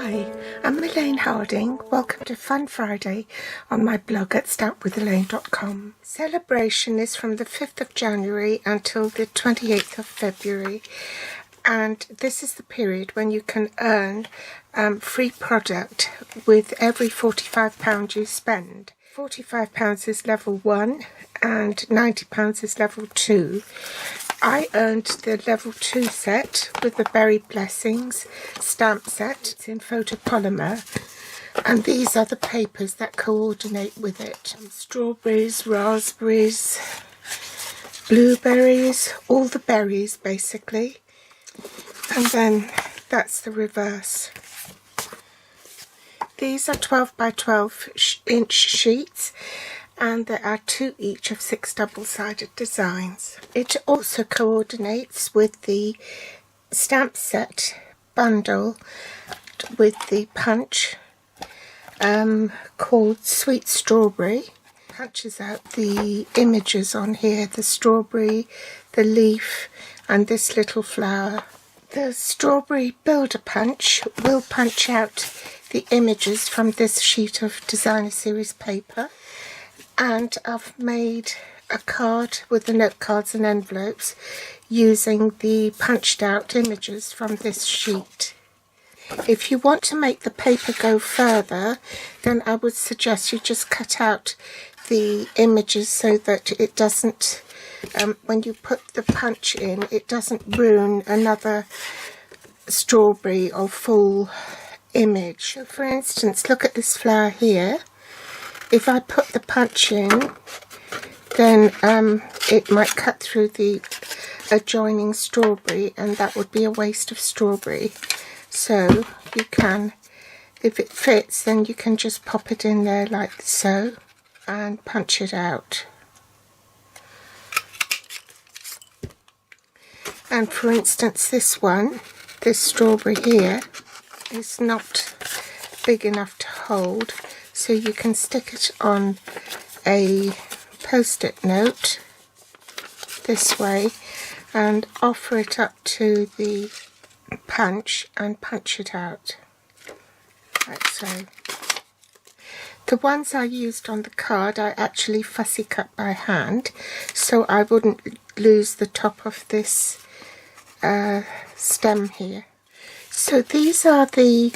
Hi, I'm Elaine Harding. Welcome to Fun Friday on my blog at stampwithelaine.com. Celebration is from the 5th of January until the 28th of February, and this is the period when you can earn free product with every £45 you spend. £45 is level 1 and £90 is level 2. I earned the level 2 set with the Berry Blessings stamp set. It's in photopolymer, and these are the papers that coordinate with it. Strawberries, raspberries, blueberries, all the berries basically. And then that's the reverse. These are 12 by 12 inch sheets, and there are 2 each of 6 double-sided designs. It also coordinates with the stamp set bundle with the punch called Sweet Strawberry. Punches out the images on here, the strawberry, the leaf, and this little flower. The strawberry builder punch will punch out the images from this sheet of designer series paper. And I've made a card with the note cards and envelopes using the punched out images from this sheet. If you want to make the paper go further, then I would suggest you just cut out the images so that it doesn't, when you put the punch in, it doesn't ruin another strawberry or full image. So for instance, look at this flower here. If I put the punch in, then it might cut through the adjoining strawberry, and that would be a waste of strawberry. So you can, if it fits, then you can just pop it in there like so and punch it out. And for instance, this one, this strawberry here, is not big enough to hold. So you can stick it on a post-it note this way and offer it up to the punch and punch it out, like so. The ones I used on the card I actually fussy cut by hand, so I wouldn't lose the top of this stem here. So these are the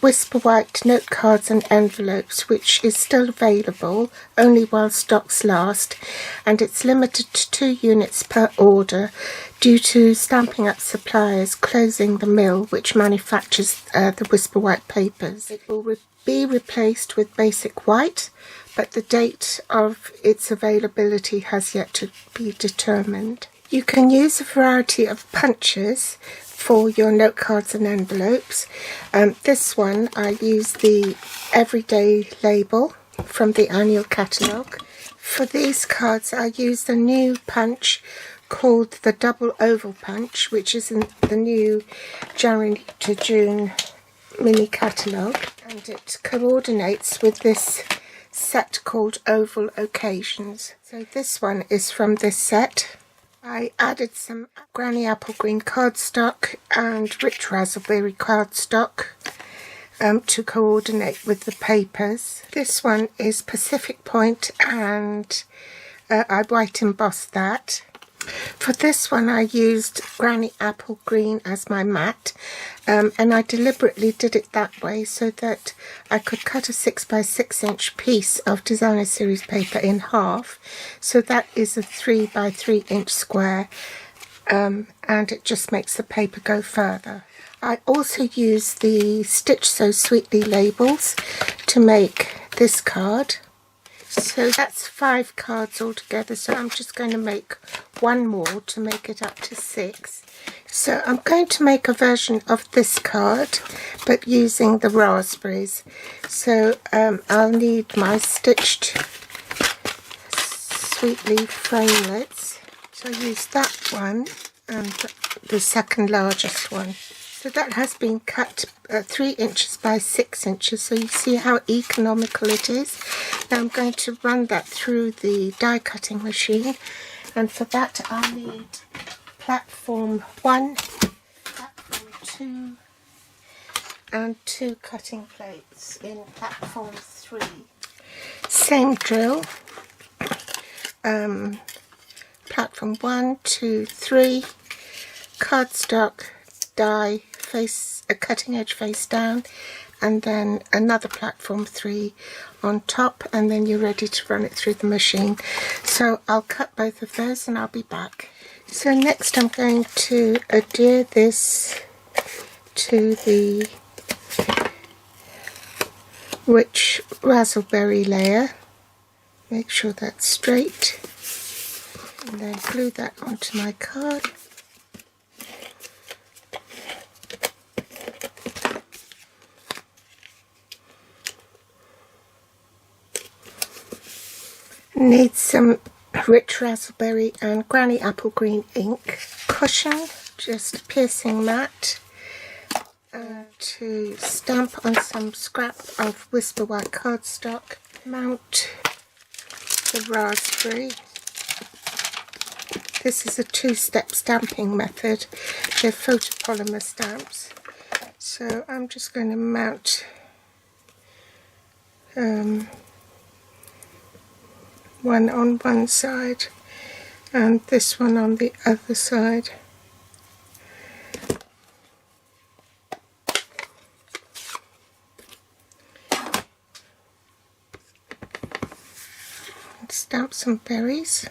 Whisper White note cards and envelopes, which is still available only while stocks last, and it's limited to 2 units per order due to Stampin' Up suppliers closing the mill which manufactures the Whisper White papers. It will be replaced with Basic White, but the date of its availability has yet to be determined. You can use a variety of punches for your note cards and envelopes. This one I use the Everyday label from the annual catalogue. For these cards I use the new punch called the Double Oval Punch, which is in the new January to June mini catalogue, and it coordinates with this set called Oval Occasions. So this one is from this set. I added some Granny Apple Green cardstock and Rich Raspberry cardstock to coordinate with the papers. This one is Pacific Point, and I white embossed that. For this one I used Granny Apple Green as my mat, and I deliberately did it that way so that I could cut a 6 by 6 inch piece of designer series paper in half. So that is a 3 by 3 inch square, and it just makes the paper go further. I also use the Stitch So Sweetly labels to make this card. So that's 5 cards altogether, so I'm just going to make one more to make it up to 6. So I'm going to make a version of this card, but using the raspberries. So I'll need my stitched Sweetly framelits. So I use that one and the second largest one. So that has been cut 3 inches by 6 inches, so you see how economical it is. Now I'm going to run that through the die cutting machine, and for that I'll need platform 1, platform 2, and 2 cutting plates in platform 3. Same drill. Platform 1, 2, 3. Cardstock die face, a cutting edge face down, and then another platform 3 on top, and then you're ready to run it through the machine. So I'll cut both of those and I'll be back. So next I'm going to adhere this to the rich raspberry layer. Make sure that's straight, and then glue that onto my card. Need some rich raspberry and granny apple green ink. Cushion, just piercing mat, to stamp on some scrap of Whisper White cardstock. Mount the raspberry. This is a 2-step stamping method. They're photopolymer stamps. So I'm just going to mount one on one side and this one on the other side. And stamp some berries.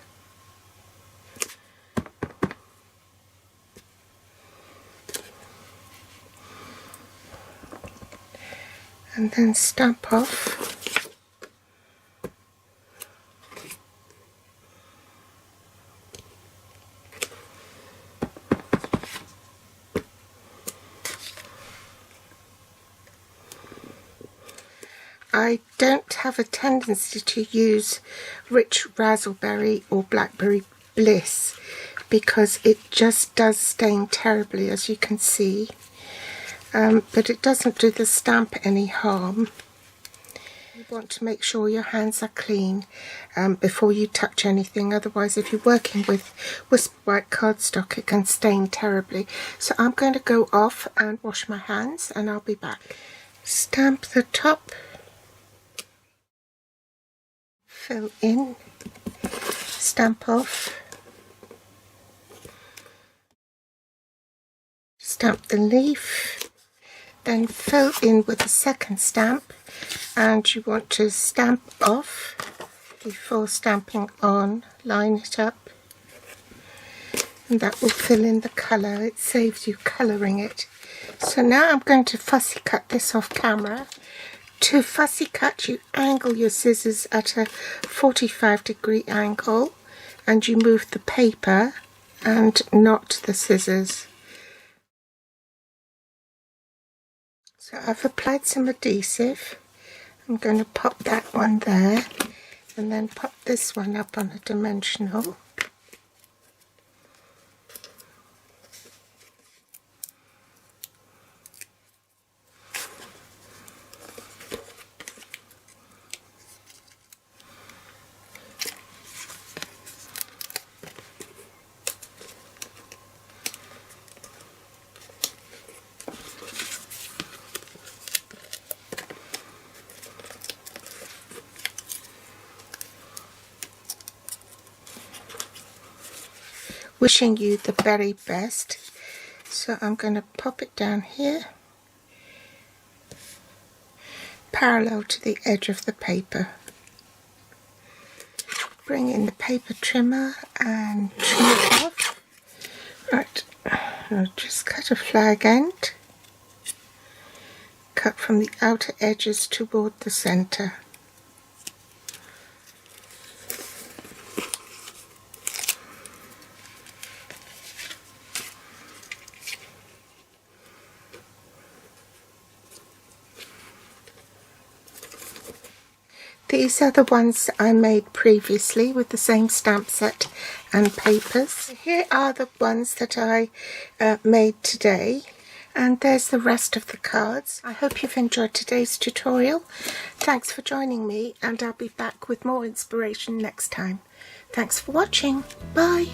And then stamp off. I don't have a tendency to use rich raspberry or blackberry bliss because it just does stain terribly, as you can see, but it doesn't do the stamp any harm. You want to make sure your hands are clean before you touch anything, otherwise if you're working with Whisper White cardstock it can stain terribly. So I'm going to go off and wash my hands and I'll be back. Stamp the top. Fill in, stamp off, stamp the leaf, then fill in with the second stamp, and you want to stamp off before stamping on. Line it up, and that will fill in the colour. It saves you colouring it. So now I'm going to fussy cut this off camera. To fussy cut, you angle your scissors at a 45-degree angle and you move the paper and not the scissors. So I've applied some adhesive. I'm going to pop that one there and then pop this one up on a dimensional. Wishing you the very best. So I'm going to pop it down here, parallel to the edge of the paper. Bring in the paper trimmer and trim it off. Right, I'll just cut a flag end. Cut from the outer edges toward the centre. These are the ones I made previously with the same stamp set and papers. Here are the ones that I made today, and there's the rest of the cards. I hope you've enjoyed today's tutorial. Thanks for joining me, and I'll be back with more inspiration next time. Thanks for watching. Bye!